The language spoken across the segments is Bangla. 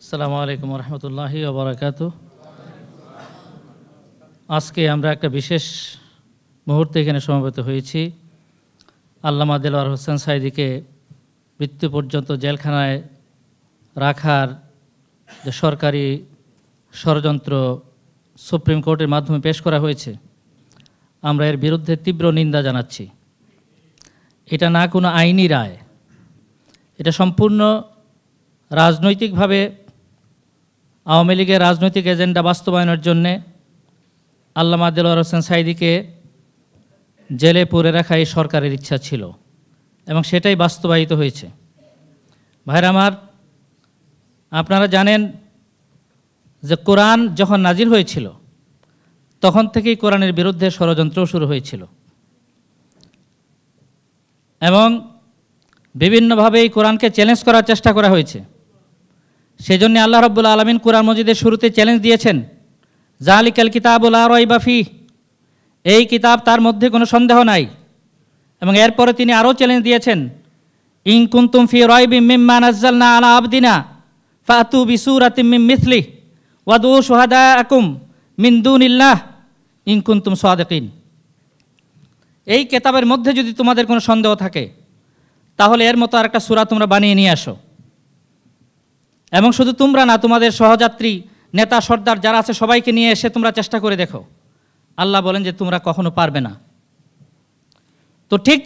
আসসালামু আলাইকুম রহমতুল্লাহি ওয়া বারাকাতুহু। আজকে আমরা একটা বিশেষ মুহূর্তে এখানে সমবেত হয়েছি। আল্লামা দেলোয়ার হোসেন সাঈদীকে মৃত্যু পর্যন্ত জেলখানায় রাখার যে সরকারি ষড়যন্ত্র সুপ্রিম কোর্টের মাধ্যমে পেশ করা হয়েছে, আমরা এর বিরুদ্ধে তীব্র নিন্দা জানাচ্ছি। এটা না কোনো আইনি রায়, এটা সম্পূর্ণ রাজনৈতিকভাবে আওয়ামী লীগের রাজনৈতিক এজেন্ডা বাস্তবায়নের জন্যে আল্লামা দেলোয়ার হোসেন সাঈদীকে জেলে পুরে রাখা এই সরকারের ইচ্ছা ছিল এবং সেটাই বাস্তবায়িত হয়েছে। ভাইরা আমার, আপনারা জানেন যে কোরআন যখন নাজিল হয়েছিল তখন থেকেই কোরআনের বিরুদ্ধে ষড়যন্ত্র শুরু হয়েছিল এবং বিভিন্নভাবে এই কোরআনকে চ্যালেঞ্জ করার চেষ্টা করা হয়েছে। সেজন্য আল্লাহ রাব্বুল আলামিন কোরআন মজিদের শুরুতে চ্যালেঞ্জ দিয়েছেন, যালিকাল কিতাবু লা রাইবা ফিহ, এই কিতাব তার মধ্যে কোনো সন্দেহ নাই। এবং এরপরে তিনি আরও চ্যালেঞ্জ দিয়েছেন, ইন কুনতুম ফি রাইবিম মিম্মা নাযালনা আলা আবদিনা ফাতু বিসূরাতিম মিন মিসলিহি ওয়াদউ শুহাদাআকুম মিন দুনিল্লাহ ইন কুনতুম সাদিকিন। এই কিতাবের মধ্যে যদি তোমাদের কোনো সন্দেহ থাকে তাহলে এর মতো আরেকটা সূরা তোমরা বানিয়ে নিয়ে আসো, এবং শুধু তোমরা না, তোমাদের সহযাত্রী নেতা সর্দার যারা আছে সবাইকে নিয়ে এসে তোমরা চেষ্টা করে দেখো। আল্লাহ বলেন যে তোমরা কখনো পারবে না। তো ঠিক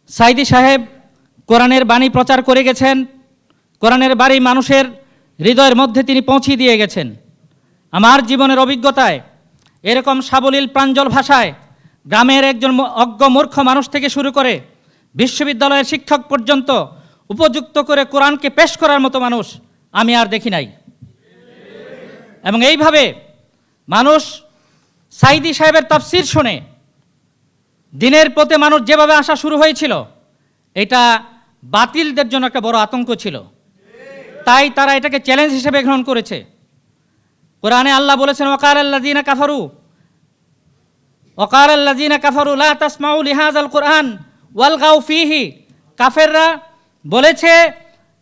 সাঈদী সাহেব কোরআনের বাণী প্রচার করে গেছেন, কোরআনের বাণী মানুষের হৃদয়ের মধ্যে তিনি পৌঁছে দিয়ে গেছেন। আমার জীবনের অভিজ্ঞতায় এরকম সাবলীল প্রাঞ্জল ভাষায় গ্রামের একজন অজ্ঞ মূর্খ মানুষ থেকে শুরু করে বিশ্ববিদ্যালয়ের শিক্ষক পর্যন্ত উপযুক্ত করে কোরআনকে পেশ করার মতো মানুষ আমি আর দেখি নাই। এবং এইভাবে মানুষ সাঈদী সাহেবের তাফসীর শুনে দিনের পথে মানুষ যেভাবে আসা শুরু হয়েছিল, এটা বাতিলদের জন্য একটা বড় আতঙ্ক ছিল। তাই তারা এটাকে চ্যালেঞ্জ হিসেবে গ্রহণ করেছে। কোরআনে আল্লাহ বলেছেন, ওয়াকালাল্লাযীনা কাফারু লা তাসমাউ লিহাযাল কুরআন ওয়ালগাউ ফীহি। কাফেররা বলেছে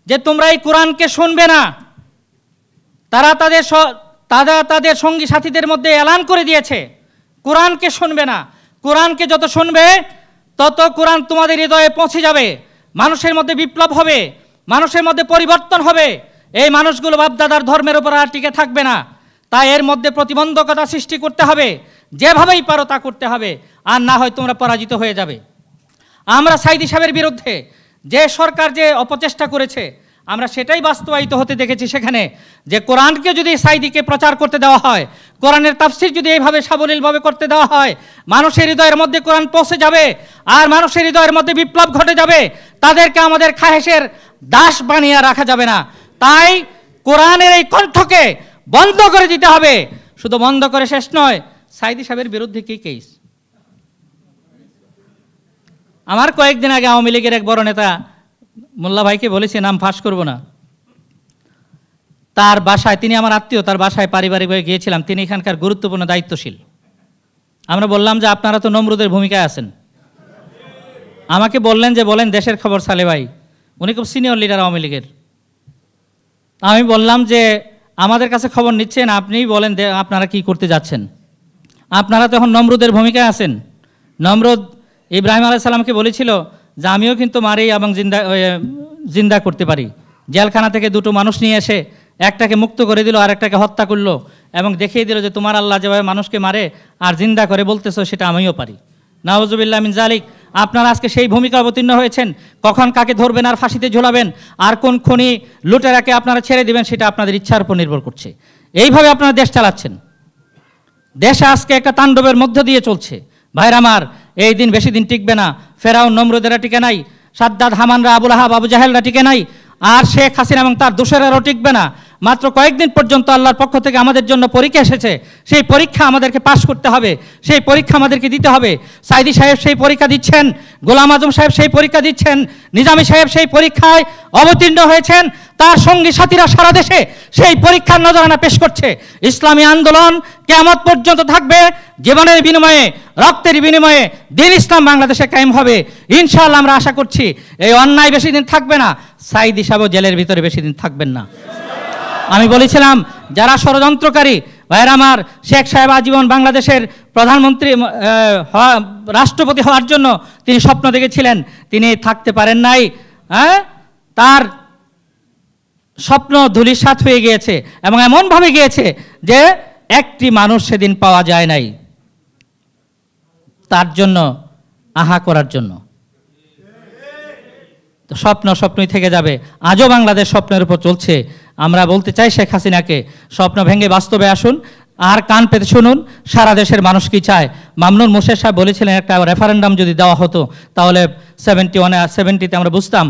যে তোমরা এই কোরআনকে শুনবে না। তারা তাদের সঙ্গী সাথীদের মধ্যে এলান করে দিয়েছে কোরআনকে শুনবে না। কোরআনকে যত শুনবে তত কোরআন তোমাদের হৃদয়ে পৌঁছে যাবে, মানুষের মধ্যে বিপ্লব হবে, মানুষের মধ্যে পরিবর্তন হবে। এই মানুষগুলো বাপদাদার ধর্মের উপর আর টিকে থাকবে না। তাই এর মধ্যে প্রতিবন্ধকতা সৃষ্টি করতে হবে, যেভাবেই পারো তা করতে হবে, আর না হয় তোমরা পরাজিত হয়ে যাবে। আমরা সাঈদী সাহেবের বিরুদ্ধে যে সরকার যে অপচেষ্টা করেছে আমরা সেটাই বাস্তবায়িত হতে দেখেছি। সেখানে যে কোরআনকে যদি সাঈদীকে প্রচার করতে দেওয়া হয়, কোরআনের তাফসীর যদি এইভাবে সাবলীলভাবে করতে দেওয়া হয়, মানুষের হৃদয়ের মধ্যে কোরআন পৌঁছে যাবে আর মানুষের হৃদয়ের মধ্যে বিপ্লব ঘটে যাবে। তাদেরকে আমাদের খাহেশের দাস বানিয়ে রাখা যাবে না। তাই কোরআনের এই কণ্ঠকে বন্ধ করে দিতে হবে। শুধু বন্ধ করে শেষ নয়, সাঈদী সাহেবের বিরুদ্ধে কি কেস। আমার কয়েকদিন আগে আওয়ামী লীগের এক বড় নেতা মোল্লা ভাইকে বলেছি, নাম ফাঁস করব না, তার বাসায়, তিনি আমার আত্মীয়, তার বাসায় পারিবারিকভাবে গিয়েছিলাম। তিনি এখানকার গুরুত্বপূর্ণ দায়িত্বশীল। আমরা বললাম যে আপনারা তো নমরুদের ভূমিকায় আছেন। আমাকে বললেন যে বলেন দেশের খবর সালে ভাই। উনি খুব সিনিয়র লিডার আওয়ামী লীগের। আমি বললাম যে আমাদের কাছে খবর নিচ্ছেন, আপনিই বলেন আপনারা কি করতে যাচ্ছেন। আপনারা তো এখন নমরুদের ভূমিকায় আছেন। নমরুদ ইব্রাহিম আলাইহিস সালামকে বলেছিল যে আমিও কিন্তু মারি এবং জিন্দা করতে পারি। জেলখানা থেকে দুটো মানুষ নিয়ে এসে একটাকে মুক্ত করে দিল আর একটাকে হত্যা করলো এবং দেখিয়ে দিল যে তোমার আল্লাহ যেভাবে মানুষকে মারে আর জিন্দা করে বলতেছো সেটা আমিও পারি। নাউজুবিল্লাহ মিন যালিক। আপনারা আজকে সেই ভূমিকা অবতীর্ণ হয়েছেন। কখন কাকে ধরবেন আর ফাঁসিতে ঝোলাবেন আর কোন খনি লুটেরাকে আপনারা ছেড়ে দিবেন সেটা আপনাদের ইচ্ছার উপর নির্ভর করছে। এইভাবে আপনারা দেশ চালাচ্ছেন। দেশে আজকে একটা তাণ্ডবের মধ্য দিয়ে চলছে। ভাইরা আমার, এই দিন বেশি দিন টিকবে না। ফেরাউন নমরুদেরা টিকে নাই, সাদ্দাত হামানরা, আবুল আহাব আবু জাহেলরা টিকে নাই, আর শেখ হাসিনা এবং তার দোসরেরাও টিকবে না। মাত্র কয়েকদিন পর্যন্ত আল্লাহর পক্ষ থেকে আমাদের জন্য পরীক্ষা এসেছে। সেই পরীক্ষা আমাদেরকে পাশ করতে হবে, সেই পরীক্ষা আমাদেরকে দিতে হবে। সাঈদী সাহেব সেই পরীক্ষা দিচ্ছেন, গোলাম আজম সাহেব সেই পরীক্ষা দিচ্ছেন, নিজামী সাহেব সেই পরীক্ষায় অবতীর্ণ হয়েছেন, তার সঙ্গী সাথীরা সারা দেশে সেই পরীক্ষার নজরানা পেশ করছে। ইসলামী আন্দোলন কিয়ামত পর্যন্ত থাকবে। জীবনের বিনিময়ে, রক্তের বিনিময়ে দ্বীন ইসলাম বাংলাদেশে কায়েম হবে ইনশাআল্লাহ। আমরা আশা করছি এই অন্যায় বেশি দিন থাকবে না। সাঈদী সাহেব জেলের ভিতরে বেশি দিন থাকবেন না। আমি বলেছিলাম যারা ষড়যন্ত্রকারী ভাইয়ের আমার, শেখ সাহেব আজীবন বাংলাদেশের প্রধানমন্ত্রী রাষ্ট্রপতি হওয়ার জন্য তিনি স্বপ্ন দেখেছিলেন, তিনি থাকতে পারেন নাই। তার স্বপ্ন ধূলিসাৎ হয়ে গিয়েছে এবং এমনভাবে গিয়েছে যে একটি মানুষ সেদিন পাওয়া যায় নাই তার জন্য আহা করার জন্য। তো স্বপ্ন স্বপ্নই থেকে যাবে। আজও বাংলাদেশ স্বপ্নের উপর চলছে। আমরা বলতে চাই শেখ হাসিনাকে স্বপ্ন ভেঙে বাস্তবে আসুন, আর কান পেতে শুনুন সারা দেশের মানুষ কি চায়। মামনুন মুর্শেদ সাহেব বলেছিলেন একটা রেফারেন্ডাম যদি দেওয়া হতো তাহলে 70-তে আমরা বুঝতাম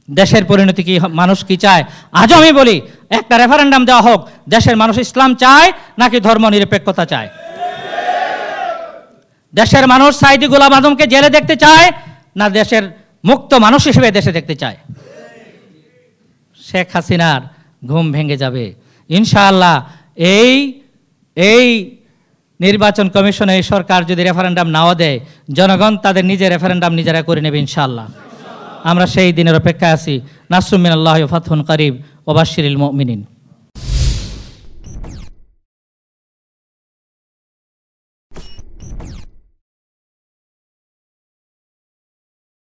দেশের পরিণতি কি, মানুষ কি চায়। আজও আমি বলি একটা রেফারেন্ডাম দেওয়া হোক, দেশের মানুষ ইসলাম চায় নাকি ধর্ম নিরপেক্ষতা চায়? দেশের মানুষ সাইদি গোলাম আজমকে জেলে দেখতে চায় না দেশের মুক্ত মানুষ হিসেবে দেশে দেখতে চায়? শেখ হাসিনার ঘুম ভেঙে যাবে ইনশাআল্লাহ। এই নির্বাচন কমিশন, এই সরকার যদি রেফারেন্ডাম নাও দেয়, জনগণ তাদের নিজের রেফারেন্ডাম নিজেরা করে নেবে ইনশাআল্লাহ। আমরা সেই দিনের অপেক্ষায় আছি। নাসরুম মিনাল্লাহি ওয়া ফাতহুন করিব ওয়া বাশশিরিল মুমিনিন।